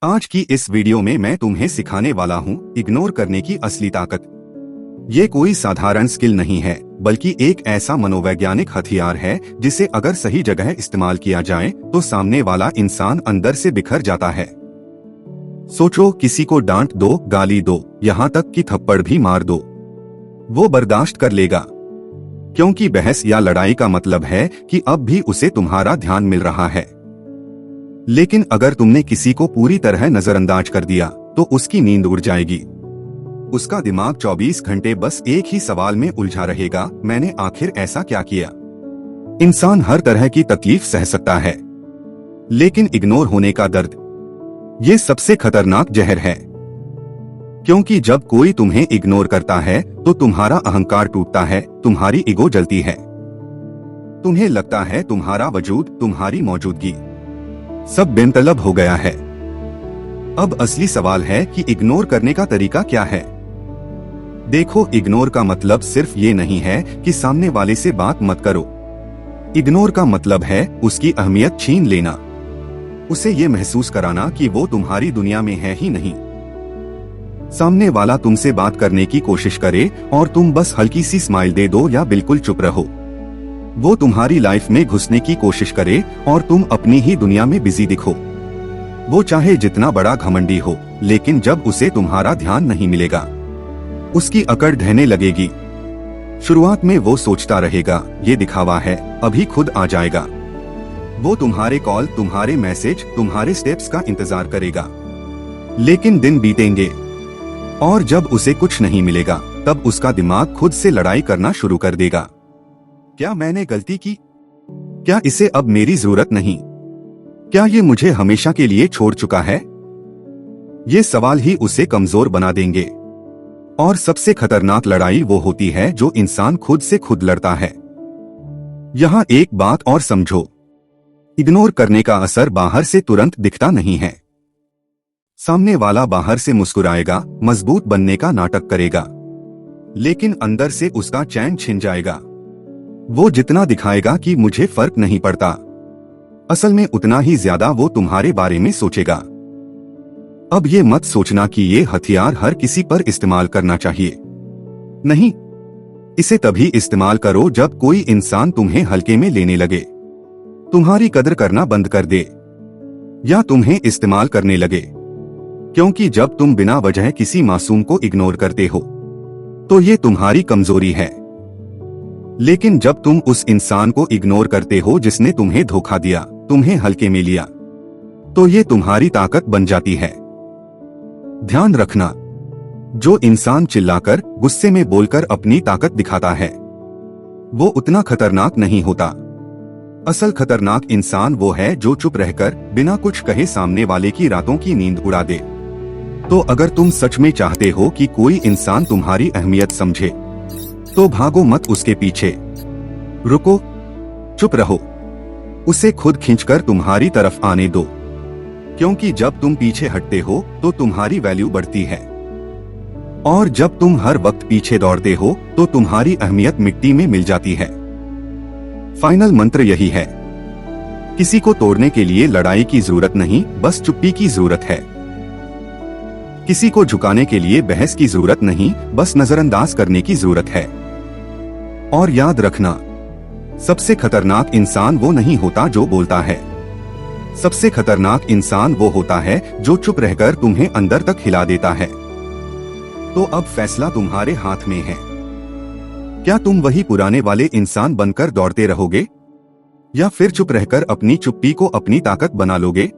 आज की इस वीडियो में मैं तुम्हें सिखाने वाला हूँ इग्नोर करने की असली ताकत। ये कोई साधारण स्किल नहीं है, बल्कि एक ऐसा मनोवैज्ञानिक हथियार है जिसे अगर सही जगह इस्तेमाल किया जाए तो सामने वाला इंसान अंदर से बिखर जाता है। सोचो, किसी को डांट दो, गाली दो, यहाँ तक कि थप्पड़ भी मार दो, वो बर्दाश्त कर लेगा, क्योंकि बहस या लड़ाई का मतलब है कि अब भी उसे तुम्हारा ध्यान मिल रहा है। लेकिन अगर तुमने किसी को पूरी तरह नजरअंदाज कर दिया तो उसकी नींद उड़ जाएगी। उसका दिमाग 24 घंटे बस एक ही सवाल में उलझा रहेगा, मैंने आखिर ऐसा क्या किया। इंसान हर तरह की तकलीफ सह सकता है, लेकिन इग्नोर होने का दर्द, ये सबसे खतरनाक जहर है। क्योंकि जब कोई तुम्हें इग्नोर करता है तो तुम्हारा अहंकार टूटता है, तुम्हारी ईगो जलती है, तुम्हें लगता है तुम्हारा वजूद, तुम्हारी मौजूदगी सब बेमतलब हो गया है। अब असली सवाल है कि इग्नोर करने का तरीका क्या है। देखो, इग्नोर का मतलब सिर्फ ये नहीं है कि सामने वाले से बात मत करो। इग्नोर का मतलब है उसकी अहमियत छीन लेना, उसे ये महसूस कराना कि वो तुम्हारी दुनिया में है ही नहीं। सामने वाला तुमसे बात करने की कोशिश करे और तुम बस हल्की सी स्माइल दे दो या बिल्कुल चुप रहो। वो तुम्हारी लाइफ में घुसने की कोशिश करे और तुम अपनी ही दुनिया में बिजी दिखो। वो चाहे जितना बड़ा घमंडी हो, लेकिन जब उसे तुम्हारा ध्यान नहीं मिलेगा, उसकी अकड़ ढहने लगेगी। शुरुआत में वो सोचता रहेगा ये दिखावा है, अभी खुद आ जाएगा। वो तुम्हारे कॉल, तुम्हारे मैसेज, तुम्हारे स्टेप्स का इंतजार करेगा। लेकिन दिन बीतेंगे और जब उसे कुछ नहीं मिलेगा, तब उसका दिमाग खुद से लड़ाई करना शुरू कर देगा। क्या मैंने गलती की? क्या इसे अब मेरी जरूरत नहीं? क्या ये मुझे हमेशा के लिए छोड़ चुका है? ये सवाल ही उसे कमजोर बना देंगे। और सबसे खतरनाक लड़ाई वो होती है जो इंसान खुद से खुद लड़ता है। यहाँ एक बात और समझो, इग्नोर करने का असर बाहर से तुरंत दिखता नहीं है। सामने वाला बाहर से मुस्कुराएगा, मजबूत बनने का नाटक करेगा, लेकिन अंदर से उसका चैन छिन जाएगा। वो जितना दिखाएगा कि मुझे फर्क नहीं पड़ता, असल में उतना ही ज्यादा वो तुम्हारे बारे में सोचेगा। अब ये मत सोचना कि ये हथियार हर किसी पर इस्तेमाल करना चाहिए। नहीं, इसे तभी इस्तेमाल करो जब कोई इंसान तुम्हें हल्के में लेने लगे, तुम्हारी कदर करना बंद कर दे, या तुम्हें इस्तेमाल करने लगे। क्योंकि जब तुम बिना वजह किसी मासूम को इग्नोर करते हो तो ये तुम्हारी कमजोरी है। लेकिन जब तुम उस इंसान को इग्नोर करते हो जिसने तुम्हें धोखा दिया, तुम्हें हल्के में लिया, तो ये तुम्हारी ताकत बन जाती है। ध्यान रखना, जो इंसान चिल्लाकर, गुस्से में बोलकर अपनी ताकत दिखाता है, वो उतना खतरनाक नहीं होता। असल खतरनाक इंसान वो है जो चुप रहकर बिना कुछ कहे सामने वाले की रातों की नींद उड़ा दे। तो अगर तुम सच में चाहते हो कि कोई इंसान तुम्हारी अहमियत समझे, तो भागो मत उसके पीछे, रुको, चुप रहो, उसे खुद खींचकर तुम्हारी तरफ आने दो। क्योंकि जब तुम पीछे हटते हो तो तुम्हारी वैल्यू बढ़ती है, और जब तुम हर वक्त पीछे दौड़ते हो तो तुम्हारी अहमियत मिट्टी में मिल जाती है। फाइनल मंत्र यही है, किसी को तोड़ने के लिए लड़ाई की जरूरत नहीं, बस चुप्पी की जरूरत है। किसी को झुकाने के लिए बहस की जरूरत नहीं, बस नजरअंदाज करने की जरूरत है। और याद रखना, सबसे खतरनाक इंसान वो नहीं होता जो बोलता है, सबसे खतरनाक इंसान वो होता है जो चुप रहकर तुम्हें अंदर तक हिला देता है। तो अब फैसला तुम्हारे हाथ में है। क्या तुम वही पुराने वाले इंसान बनकर दौड़ते रहोगे, या फिर चुप रहकर अपनी चुप्पी को अपनी ताकत बना लोगे?